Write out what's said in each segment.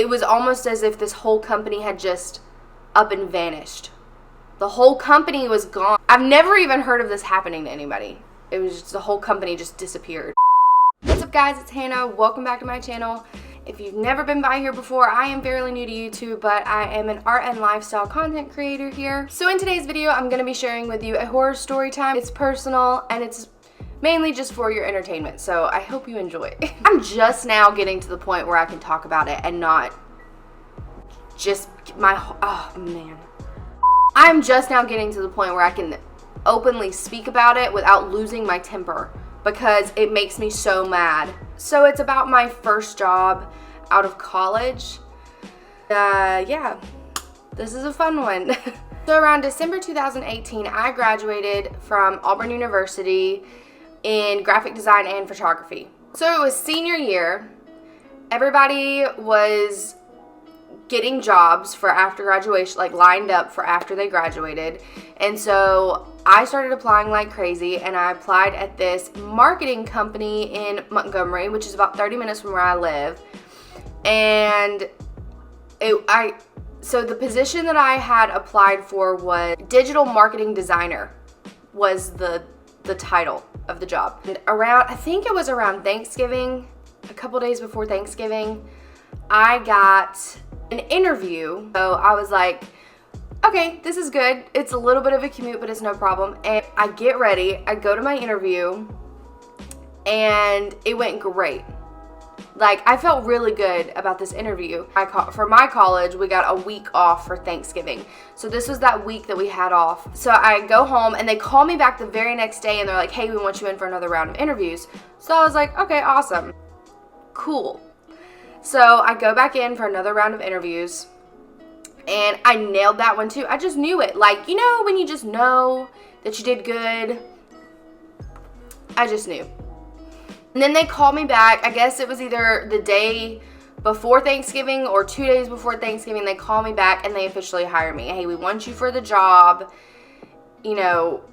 it was almost as if this whole company had just up and vanished. The whole company was gone. I've never even heard of this happening to anybody. It was just the whole company just disappeared. What's up guys, it's Hannah. Welcome back to my channel. If you've never been by here before, I am fairly new to YouTube, but I am an art and lifestyle content creator here. So in today's video, I'm going to be sharing with you a horror story time. It's personal and it's mainly just for your entertainment, so I hope you enjoy it. I'm just now getting to the point where I can talk about it and not just oh man. I'm just now getting to the point where I can openly speak about it without losing my temper because it makes me so mad. So it's about my first job out of college. Yeah, this is a fun one. So around December 2018, I graduated from Auburn University in graphic design and photography. So it was senior year. Everybody was getting jobs for after graduation, like lined up for after they graduated. And so I started applying like crazy, and I applied at this marketing company in Montgomery, which is about 30 minutes from where I live. And so the position that I had applied for was digital marketing designer was the title of the job. And I think it was around Thanksgiving, a couple days before Thanksgiving, I got an interview. So I was like, okay, this is good. It's a little bit of a commute, but it's no problem. And I get ready, I go to my interview, and it went great. Like, I felt really good about this interview. For my college, we got a week off for Thanksgiving. So this was that week that we had off. So I go home, and they call me back the very next day, and they're like, hey, we want you in for another round of interviews. So I was like, okay, awesome. Cool. So I go back in for another round of interviews, and I nailed that one too. I just knew it. Like, you know when you just know that you did good? I just knew. And then they called me back. I guess it was either the day before Thanksgiving or 2 days before Thanksgiving. They called me back and they officially hired me. Hey, we want you for the job. You know,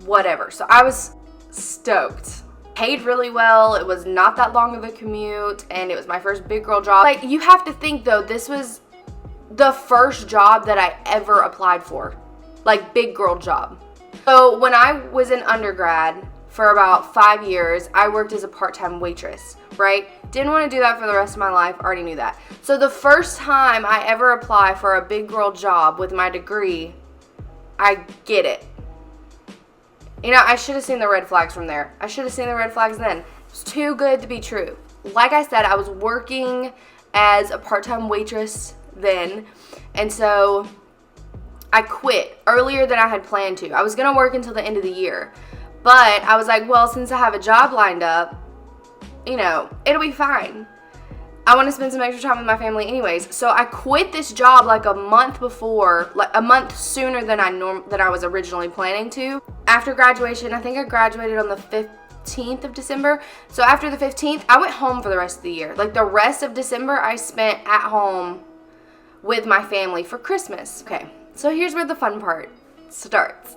whatever. So I was stoked. Paid really well. It was not that long of a commute, and it was my first big girl job. Like, you have to think though, this was the first job that I ever applied for. Like, big girl job. So when I was in undergrad, for about 5 years, I worked as a part-time waitress, right? Didn't want to do that for the rest of my life, already knew that. So the first time I ever apply for a big girl job with my degree, I get it. You know, I should have seen the red flags from there. I should have seen the red flags then. It's too good to be true. Like I said, I was working as a part-time waitress then, and so I quit earlier than I had planned to. I was going to work until the end of the year. But I was like, well, since I have a job lined up, you know, it'll be fine. I want to spend some extra time with my family anyways. So I quit this job like a month before, like a month sooner than I was originally planning to. After graduation, I think I graduated on the 15th of December. So after the 15th, I went home for the rest of the year. Like, the rest of December, I spent at home with my family for Christmas. Okay, so here's where the fun part starts.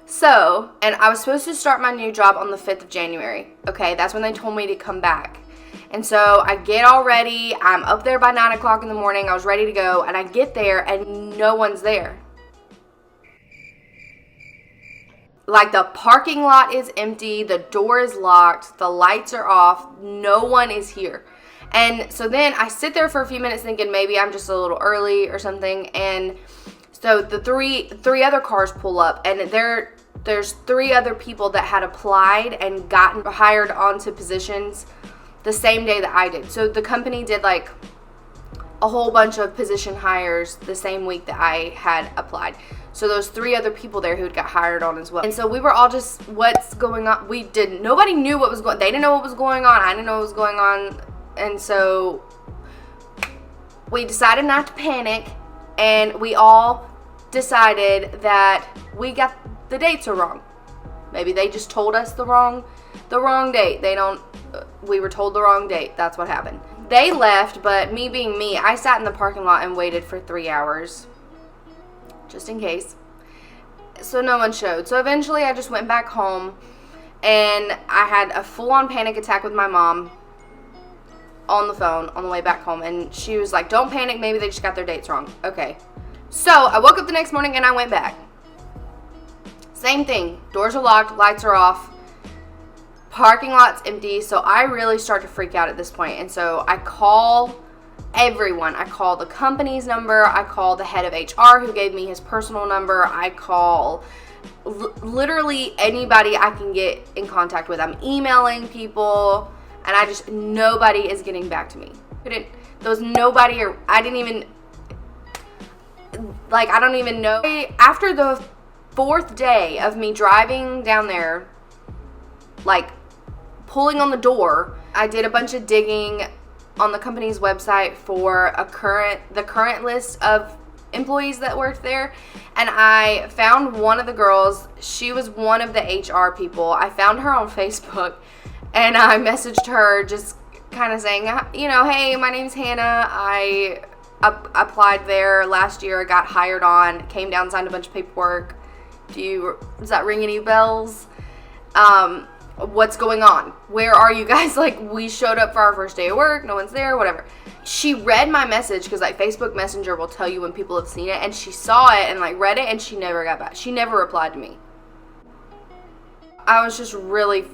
So, and I was supposed to start my new job on the 5th of January. Okay, that's when they told me to come back. And so I get all ready. I'm up there by 9 o'clock in the morning. I was ready to go, and I get there and no one's there. Like, the parking lot is empty, the door is locked, the lights are off, no one is here. And so then I sit there for a few minutes thinking maybe I'm just a little early or something, and so the three other cars pull up, and there's 3 other people that had applied and gotten hired onto positions the same day that I did. So the company did like a whole bunch of position hires the same week that I had applied. So those 3 other people there who got hired on as well. And so we were all just, what's going on? Nobody knew what was going on. They didn't know what was going on. I didn't know what was going on. And so we decided not to panic, and we all decided that we got the dates are wrong. Maybe they just told us the wrong date. We were told the wrong date. That's what happened. They left, but me being me, I sat in the parking lot and waited for 3 hours, just in case. So no one showed. So eventually I just went back home, and I had a full-on panic attack with my mom on the phone on the way back home, and she was like, don't panic, maybe they just got their dates wrong. Okay. So I woke up the next morning and I went back. Same thing. Doors are locked, lights are off, parking lot's empty. So I really start to freak out at this point. And so I call everyone. I call the company's number. I call the head of HR who gave me his personal number. I call literally anybody I can get in contact with. I'm emailing people, and nobody is getting back to me. I don't even know. After the 4th day of me driving down there, like pulling on the door, I did a bunch of digging on the company's website for the current list of employees that worked there, and I found one of the girls. She was one of the HR people. I found her on Facebook, and I messaged her just kind of saying, hey, my name's Hannah. I applied there last year. I got hired on, came down, signed a bunch of paperwork. Does that ring any bells? What's going on? Where are you guys? Like, we showed up for our first day of work. No one's there, whatever. She read my message, because like Facebook Messenger will tell you when people have seen it, and she saw it and like read it, and she never got back. She never replied to me. I was just really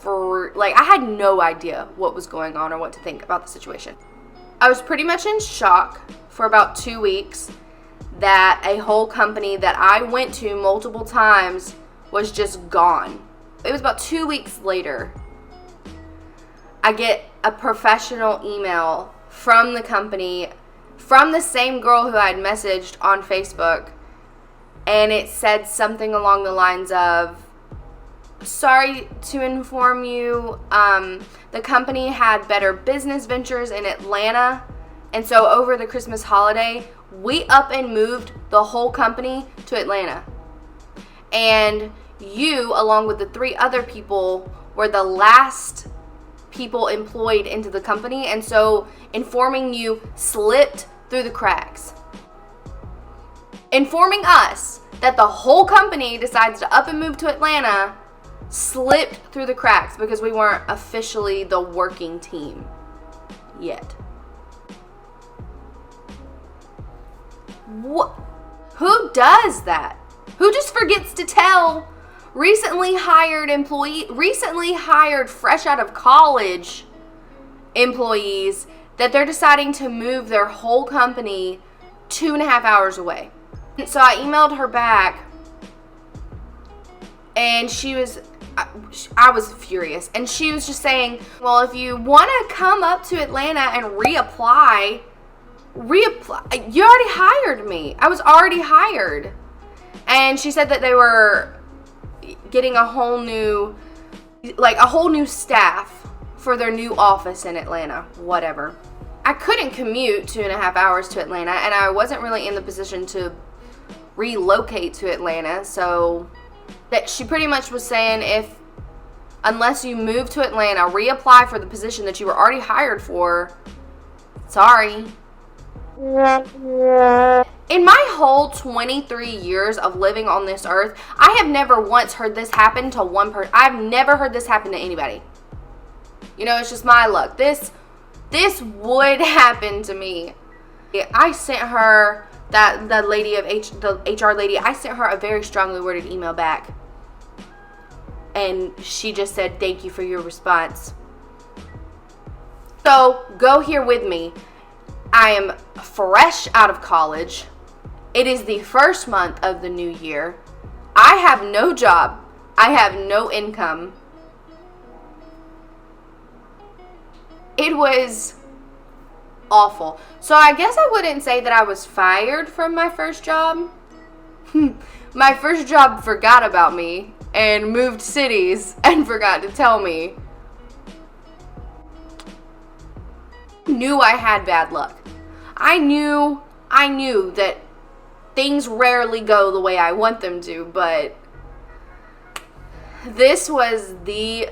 I had no idea what was going on or what to think about the situation. I was pretty much in shock for about 2 weeks that a whole company that I went to multiple times was just gone. It was about 2 weeks later, I get a professional email from the company, from the same girl who I had messaged on Facebook, and it said something along the lines of, sorry to inform you, the company had better business ventures in Atlanta, and so over the Christmas holiday, we up and moved the whole company to Atlanta. And you, along with the 3 other people, were the last people employed into the company, and so informing you slipped through the cracks. Informing us that the whole company decides to up and move to Atlanta slipped through the cracks because we weren't officially the working team yet. What? Who does that? Who just forgets to tell recently hired fresh out of college employees that they're deciding to move their whole company 2.5 hours away? So I emailed her back, and I was furious, and she was just saying, well, if you want to come up to Atlanta and reapply, you already hired me. I was already hired. And she said that they were getting a whole new staff for their new office in Atlanta, whatever. I couldn't commute 2.5 hours to Atlanta, and I wasn't really in the position to relocate to Atlanta, so that she pretty much was saying, unless you move to Atlanta, reapply for the position that you were already hired for, sorry. In my whole 23 years of living on this earth, I have never once heard this happen to one person. I've never heard this happen to anybody. It's just my luck. This would happen to me. I sent her, the HR lady, I sent her a very strongly worded email back. And she just said, thank you for your response. So, go here with me. I am fresh out of college. It is the first month of the new year. I have no job. I have no income. It was awful. So I guess I wouldn't say that I was fired from my first job. My first job forgot about me and moved cities and forgot to tell me. Knew I had bad luck. I knew that things rarely go the way I want them to, but this was the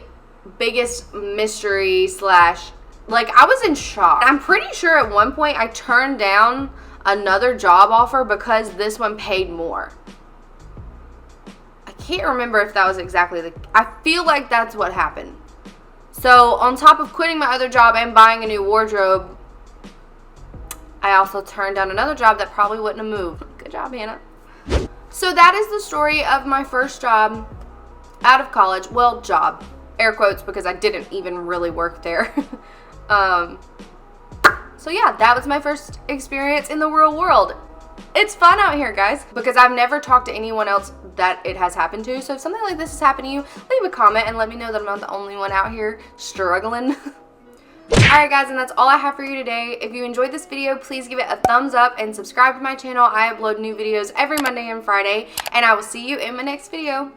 biggest mystery / I was in shock. I'm pretty sure at one point I turned down another job offer because this one paid more. I can't remember if that was exactly I feel like that's what happened. So So on top of quitting my other job and buying a new wardrobe, I also turned down another job that probably wouldn't have moved. Good job, Hannah. So that is the story of my first job out of college. Well, job. Air quotes, because I didn't even really work there. So yeah, that was my first experience in the real world. It's fun out here, guys, because I've never talked to anyone else that it has happened to. So if something like this has happened to you, leave a comment and let me know that I'm not the only one out here struggling. Alright guys, and that's all I have for you today. If you enjoyed this video, please give it a thumbs up and subscribe to my channel. I upload new videos every Monday and Friday, and I will see you in my next video.